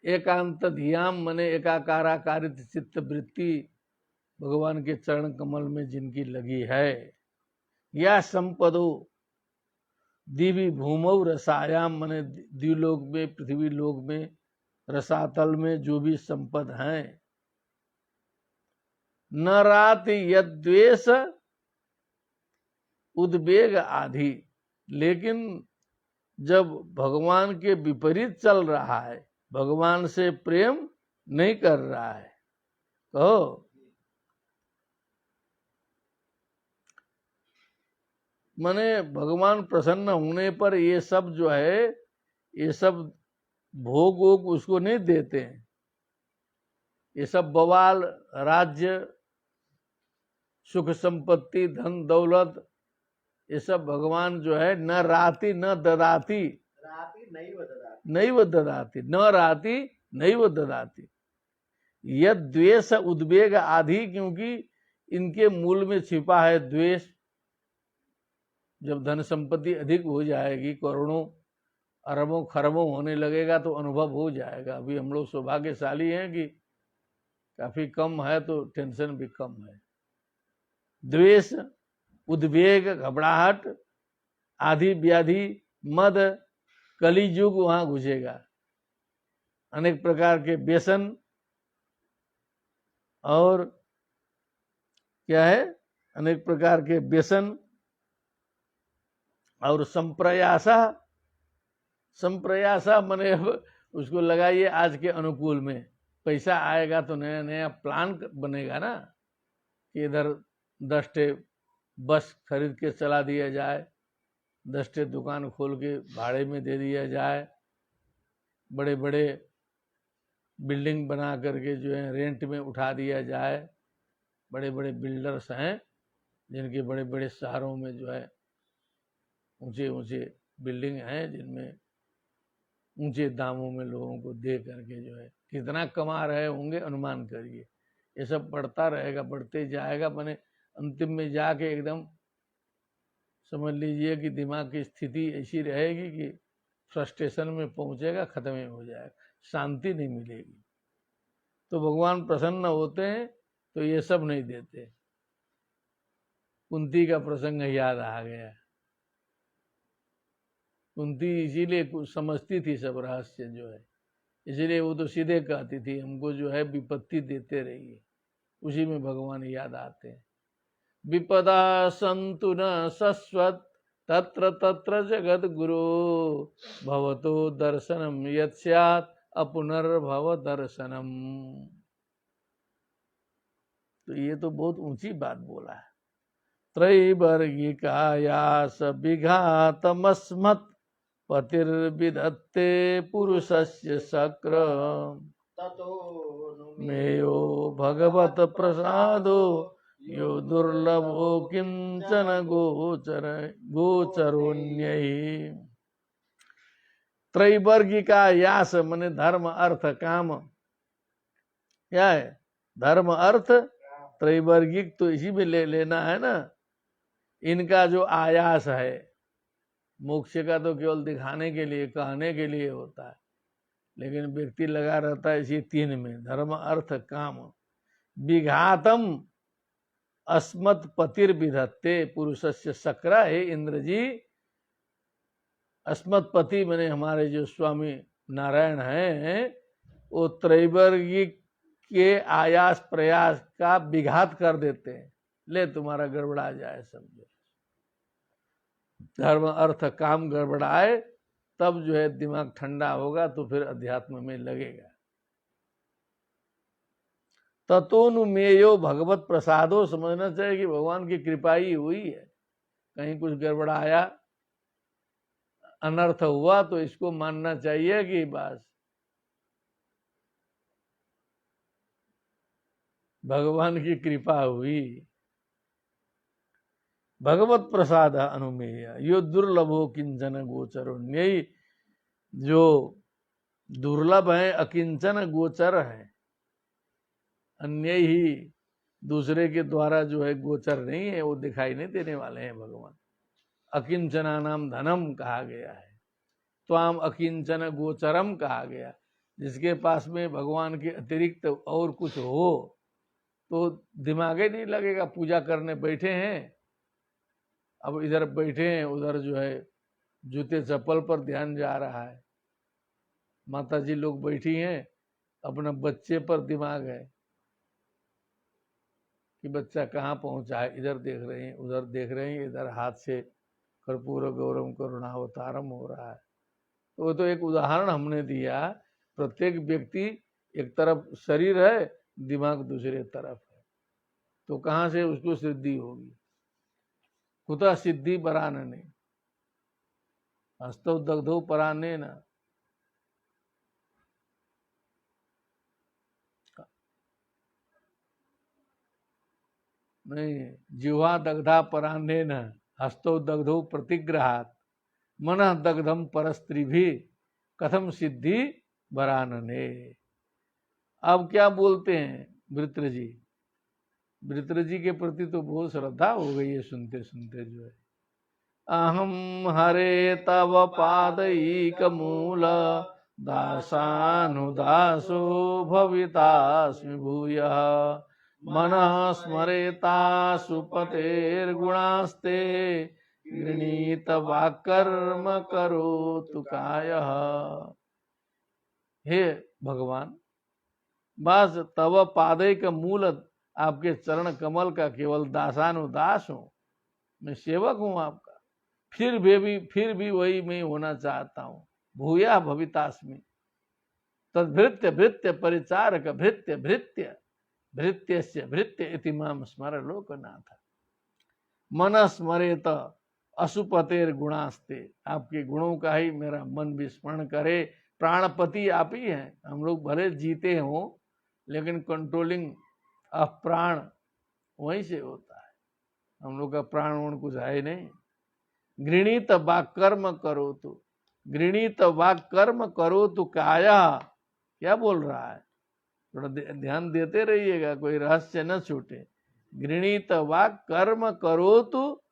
एकांत धियाम मने एकाकाराकारित चित्त वृत्ति भगवान के चरण कमल में जिनकी लगी है। या संपदो दिव्य भूमौ रसायाम मने द्विलोक में पृथ्वी लोक में रसातल में जो भी संपद हैं। न रात यद्वेष उद्वेग आदि लेकिन जब भगवान के विपरीत चल रहा है भगवान से प्रेम नहीं कर रहा है कहो माने भगवान प्रसन्न होने पर ये सब जो है ये सब भोग वोग उसको नहीं देते हैं। ये सब बवाल राज्य सुख संपत्ति धन दौलत ये सब भगवान जो है न राति न ददाती नैव ददाती न राति नैव ददाती यद द्वेष उद्वेग आदि क्योंकि इनके मूल में छिपा है द्वेष। जब धन संपत्ति अधिक हो जाएगी करोड़ों अरबों खरबों होने लगेगा तो अनुभव हो जाएगा। अभी हम लोग सौभाग्यशाली हैं कि काफी कम है तो टेंशन भी कम है। द्वेष उद्वेग घबराहट आदि व्याधि मद कलियुग वहां घुसेगा। अनेक प्रकार के व्यसन और क्या है अनेक प्रकार के व्यसन और संप्रयासा मने उसको लगाइए आज के अनुकूल में पैसा आएगा तो नया नया प्लान बनेगा ना कि इधर 10 बस खरीद के चला दिया जाए 10 दुकान खोल के भाड़े में दे दिया जाए बड़े बड़े बिल्डिंग बना करके जो है रेंट में उठा दिया जाए। बड़े बड़े बिल्डर्स हैं जिनके बड़े बड़े शहरों में जो है ऊंचे ऊंचे बिल्डिंग हैं जिनमें ऊंचे दामों में लोगों को दे करके जो है कितना कमा रहे होंगे अनुमान करिए। ये सब बढ़ता रहेगा बढ़ते जाएगा माने अंतिम में जाके एकदम समझ लीजिए कि दिमाग की स्थिति ऐसी रहेगी कि फ्रस्ट्रेशन में पहुंचेगा खत्म ही हो जाएगा शांति नहीं मिलेगी। तो भगवान प्रसन्न होते हैं तो ये सब नहीं देते। कुंती का प्रसंग याद आ गया। कुंती इसीलिए कुछ समझती थी सब रहस्य जो है इसलिए वो तो सीधे कहती थी हमको जो है विपत्ति देते रहिए। उसी में भगवान याद आते हैं। विपदा संतु न शश्वत तत्र तत्र जगत गुरु भवतो दर्शनम यत् स्यात् अपुनर्भव दर्शनम। तो ये तो बहुत ऊंची बात बोला है। त्रैवर्गिकायास विघातमस्मत् पतिर्विधत्ते पुरुषस्य शक्र ततो मेयो भगवत प्रसादो यो दुर्लभो किंचन गोचरोन्ययी। त्रैवर्गिका यास मने धर्म अर्थ काम, क्या है? धर्म अर्थ त्रैवर्गिक, तो इसी में ले लेना है ना। इनका जो आयास है, मोक्ष का तो केवल दिखाने के लिए, कहने के लिए होता है, लेकिन व्यक्ति लगा रहता है इसी तीन में, धर्म अर्थ काम। विघातम अस्मत् पतिर्विधत्ते पुरुषस्य सक्रा। हे इंद्र जी, अस्मत् पति मैंने हमारे जो स्वामी नारायण हैं, वो त्रैवर्गिक के आयास प्रयास का विघात कर देते हैं। ले तुम्हारा गड़बड़ा जाए, समझो। धर्म अर्थ काम गड़बड़ाए तब जो है दिमाग ठंडा होगा, तो फिर अध्यात्म में लगेगा। ततोनुमेयो भगवत प्रसादो, समझना चाहिए कि भगवान की कृपा ही हुई है। कहीं कुछ गड़बड़ाया, अनर्थ हुआ, तो इसको मानना चाहिए कि बस भगवान की कृपा हुई। भगवत प्रसाद अनुमेय यो दुर्लभो किंचन गोचरो। न्याय जो दुर्लभ है, अकिंचन गोचर है, अन्य ही दूसरे के द्वारा जो है गोचर नहीं है, वो दिखाई नहीं देने वाले हैं भगवान। अकिंचना नाम धनम कहा गया है, त्वाम अकिंचन गोचरम कहा गया। जिसके पास में भगवान के अतिरिक्त और कुछ हो तो दिमाग ही नहीं लगेगा। पूजा करने बैठे हैं, अब इधर बैठे हैं, उधर जो है जूते चप्पल पर ध्यान जा रहा है। माता जी लोग बैठी हैं, अपना बच्चे पर दिमाग है कि बच्चा कहाँ पहुंचा है, इधर देख रहे हैं, उधर देख रहे हैं, इधर हाथ से कर्पूर गौरम करुणावतारम हो रहा है। तो वो तो एक उदाहरण हमने दिया। प्रत्येक व्यक्ति एक तरफ शरीर है, दिमाग दूसरे तरफ है, तो कहाँ से उसको सिद्धि होगी? कुतः सिद्धि परानने, हस्तौ दग्धौ पराने न। नहीं, जिह्वा दग्धा पराने न, हस्तौ दग्धौ प्रतिग्रहात्, मनः दग्धम परस्त्री भी कथम सिद्धि बरानने। अब क्या बोलते हैं वृत्र जी? वृत्र जी के प्रति तो बहुत श्रद्धा हो गई है सुनते सुनते जो है। अहम हरे तव पादैक मूल दासानुदासो भवितास्मि भूयः मनः स्मरेतासु पतेर्गुणास्ते गृणीत वाक्कर्म करोतु कायः। हे भगवान, बस तव पादैक मूल, आपके चरण कमल का केवल दासानुदास हूं, मैं सेवक हूं आपका। फिर भी वही मैं होना चाहता हूं। भूया भवितास्मि तद्भृत्य भृत्य परिचारक भृत्य भृत्य भृत्यस्य भृत्य इति माम स्मर लोकनाथ। मन स्मरेत असुपतेर गुणास्ते, आपके गुणों का ही मेरा मन भी स्मरण करे। प्राणपति आप ही हैं। हम लोग भले जीते हों, लेकिन कंट्रोलिंग ऑफ प्राण वहीं से होता है। हम लोग का प्राण कुछ है नहीं। गृणीत वाक् कर्म करो तो, गृणीत वाक् कर्म करो तो काया, क्या बोल रहा है? थोड़ा ध्यान देते रहिएगा, कोई रहस्य न छूटे। गृणीत वाक् कर्म करो तो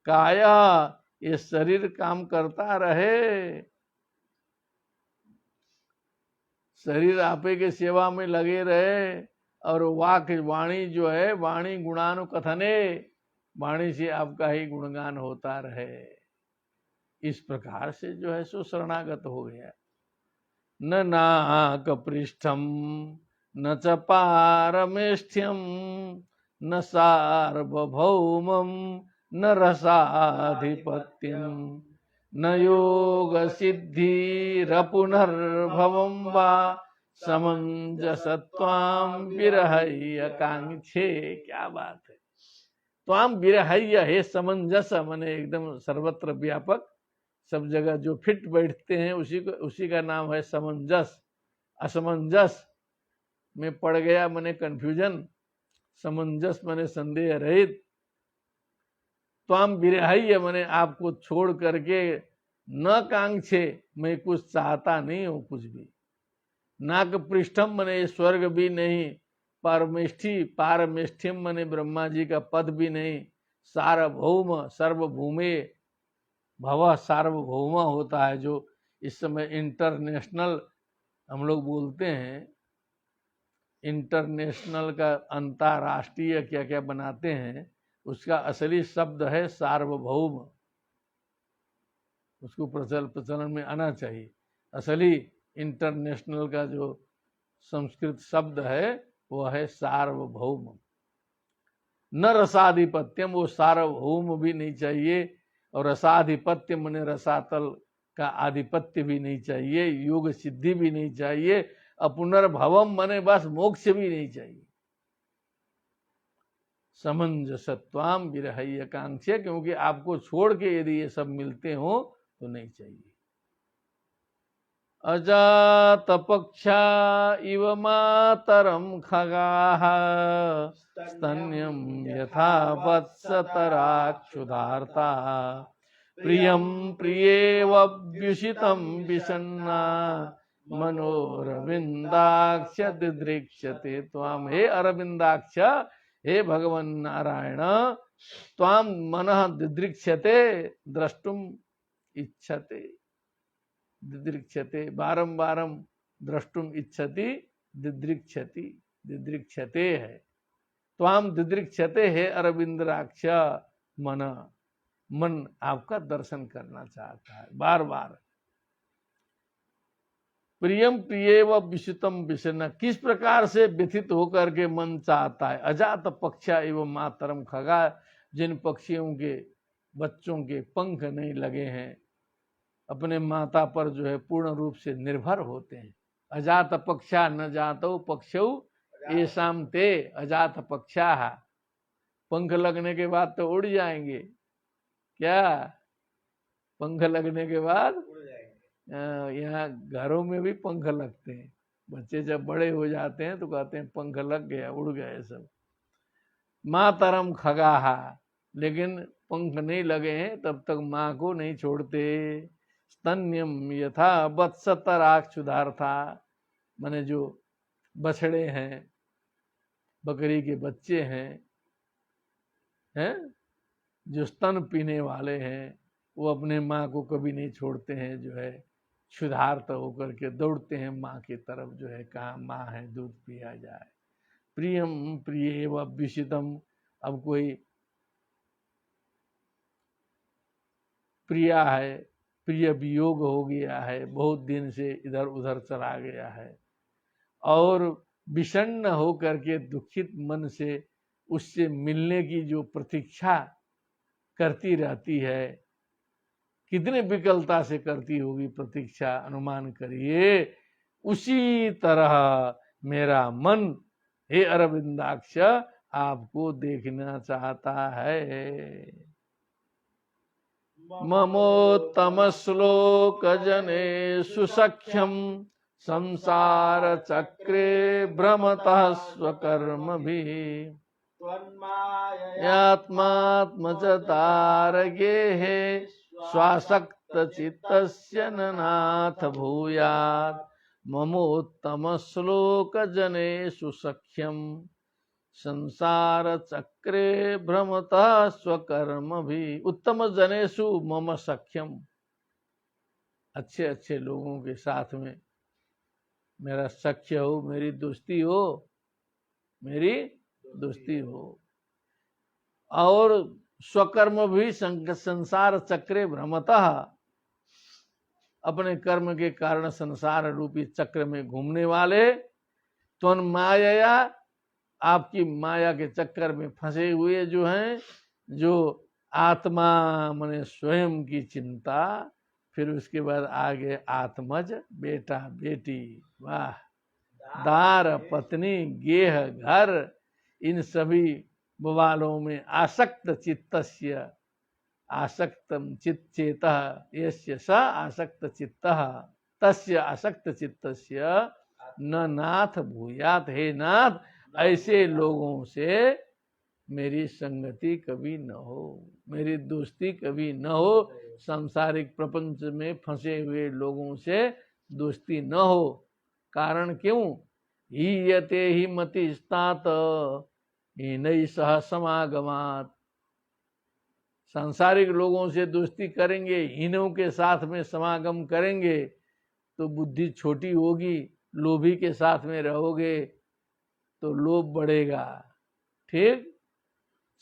काया, ये शरीर काम करता रहे, शरीर आपे के सेवा में लगे रहे। और वाक वाणी जो है, वाणी गुणानुकथने, वाणी से आपका ही गुणगान होता रहे। इस प्रकार से जो है सो शरणागत हो गया। न नाक पृष्ठम न च पारमेष्ठ्यम न सार्वभौमम न रसाधिपत्यम न योग सिद्धिरपुनर्भवम वा समंजसत्वाम विरहय्य कांक्षे। क्या बात है! त्वाम विरहय्य, हे समंजस, माने एकदम सर्वत्र व्यापक, सब जगह जो फिट बैठते हैं उसी का नाम है समंजस। असमंजस में पड़ गया माने कंफ्यूजन, समंजस मने संदेह रहित, त्वाम विरहय्य मने आपको छोड़ करके, न कांक्षे मैं कुछ चाहता नहीं हूं कुछ भी, नाक पृष्ठम मने स्वर्ग भी नहीं, पारमेष्ठिम मने ब्रह्मा जी का पद भी नहीं, सार्वभौम सर्वभूमे भव सार्वभौम होता है जो इस समय इंटरनेशनल हम लोग बोलते हैं, इंटरनेशनल का अंतरराष्ट्रीय क्या क्या बनाते हैं, उसका असली शब्द है सार्वभौम। उसको प्रचलन में आना चाहिए। असली इंटरनेशनल का जो संस्कृत शब्द है वो है सार्वभौम। न रसाधिपत्यम, वो सार्वभौम भी नहीं चाहिए, और रसाधिपत्य मने रसातल का आधिपत्य भी नहीं चाहिए, योग सिद्धि भी नहीं चाहिए, अपुनर्भवम मने बस मोक्ष भी नहीं चाहिए। समंजसत्वाम विरहय्य कांक्षे, क्योंकि आपको छोड़ के यदि ये सब मिलते हो तो नहीं चाहिए। अजात पक्षा इव मातरम खगाः, स्तन्यम यथा वत्सतराक्षुधार्ता, प्रियम प्रियेवभ्युषितं विषन्ना, मनोरविंदाक्ष दिदृक्षते त्वाम। हे अरविंदाक्ष, हे भगवन नारायण, त्वाम मनः दिदृक्षते, द्रष्टुम इच्छते, दिदृक्षते बारंबारम, द्रष्टुम इच्छति दिदृक्षति, दिदृक्षते है, त्वाम दिदृक्षते है अरविंदाक्ष, मन आपका दर्शन करना चाहता है बार बार। प्रियम प्रिय व विषितम विषण, किस प्रकार से व्यथित होकर के मन चाहता है। अजात पक्षा एवं मातरम खगा, जिन पक्षियों के बच्चों के पंख नहीं लगे हैं, अपने माता पर जो है पूर्ण रूप से निर्भर होते हैं। अजात पक्षा न जातो पक्षौ येषाम ते अजात पक्षा, पंख लगने के बाद तो उड़ जाएंगे क्या, पंख लगने के बाद यहाँ घरों में भी पंख लगते हैं। बच्चे जब बड़े हो जाते हैं तो कहते हैं पंख लग गया, उड़ गए सब। मातरम खगाहा, लेकिन पंख नहीं लगे हैं तब तक माँ को नहीं छोड़ते। स्तन्यम यथा वत्सतराक्षुधार्था, माने जो बछड़े हैं, बकरी के बच्चे हैं जो स्तन पीने वाले हैं, वो अपने माँ को कभी नहीं छोड़ते हैं, जो है क्षुधार्त होकर के दौड़ते हैं माँ की तरफ, जो है कहाँ माँ है, दूध पिया जाए। प्रियम प्रिय व विषितम, अब कोई प्रिया है, प्रिय वियोग हो गया है, बहुत दिन से इधर उधर चला गया है, और विषण्ण होकर के दुखित मन से उससे मिलने की जो प्रतीक्षा करती रहती है, कितने विकलता से करती होगी प्रतीक्षा, अनुमान करिए। उसी तरह मेरा मन हे अरविंदाक्ष आपको देखना चाहता है। ममोत्तम श्लोक जने सुसख्यम, संसार चक्रे भ्रमतः स्वकर्म भी, आत्मात्मचतारगे हे स्वासक्त चित्तस्य नाथ भूयात्। ममोत्तम श्लोक जने सुसख्यम, संसार चक्रे भ्रमतः स्वकर्म भी। उत्तम जनेषु मम सख्यम, अच्छे अच्छे लोगों के साथ में मेरा सख्य हो, मेरी दोस्ती हो, मेरी दोस्ती हो। और स्वकर्म भी संसार चक्रे भ्रमतः, अपने कर्म के कारण संसार रूपी चक्र में घूमने वाले, त्वन् मायया, आपकी माया के चक्कर में फंसे हुए जो हैं, जो आत्मा माने स्वयं की चिंता, फिर उसके बाद आगे आत्मज, बेटा बेटी, वाह, दार पत्नी गेह घर, इन सभी बवालों में आसक्त चित्तस्य, आसक्तम चित्तेतः यस्य स आसक्त चित्तः तस्य आसक्त चित्तस्य न नाथ भूयात। हे नाथ, ऐसे लोगों से मेरी संगति कभी न हो, मेरी दोस्ती कभी न हो। सांसारिक प्रपंच में फंसे हुए लोगों से दोस्ती न हो। कारण क्यों? हीयते ही मति स्तात हीनई सह समागमात। सांसारिक लोगों से दोस्ती करेंगे, हीनों के साथ में समागम करेंगे तो बुद्धि छोटी होगी। लोभी के साथ में रहोगे तो लोभ बढ़ेगा। ठीक।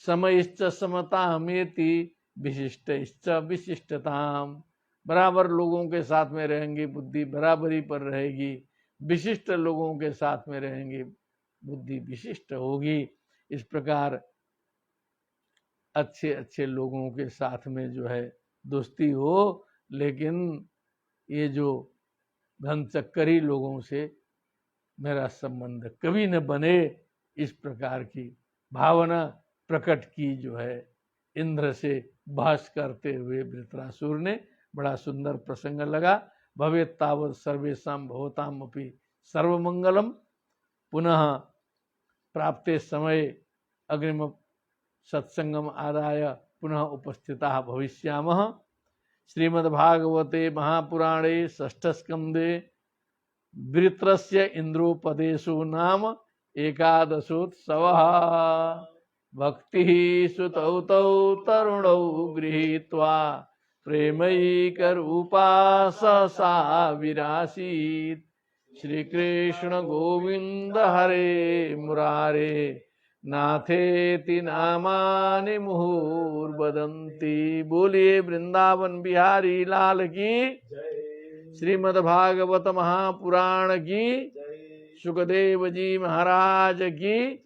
समयश्च समता हमेति विशिष्टश्च विशिष्टताम। बराबर लोगों के साथ में रहेंगे बुद्धि बराबरी पर रहेगी, विशिष्ट लोगों के साथ में रहेंगे बुद्धि विशिष्ट होगी। इस प्रकार अच्छे अच्छे लोगों के साथ में जो है दोस्ती हो, लेकिन ये जो धन चक्करी लोगों से मेरा संबंध कभी न बने, इस प्रकार की भावना प्रकट की जो है इंद्र से बहस करते हुए वृत्रासुर ने। बड़ा सुंदर प्रसंग लगा। भवेत् तावत् सर्वेषां भवताम् अपि सर्वमंगलम। पुनः प्राप्ते समय अग्रिम सत्संगम आदाय पुनः उपस्थिताः भविष्यामः। श्रीमद्भागवते महापुराणे षष्ठस्कन्धे वृत्रस्य इंद्रोपदेशो नाम एकादशोत्सवः। भक्तिः सुतौ तौ तरुणौ गृहीत्वा प्रेमैकरूपा सा विरासीत्। श्रीकृष्ण गोविंद हरे मुरारे नाथेति नामानि मुहुर्वदन्ति। बोलिए वृंदावन बिहारी लाल की। श्रीमद् भागवत महापुराण की। सुखदेव जी महाराज की।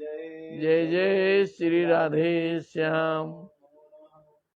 जय जय श्री राधे श्याम।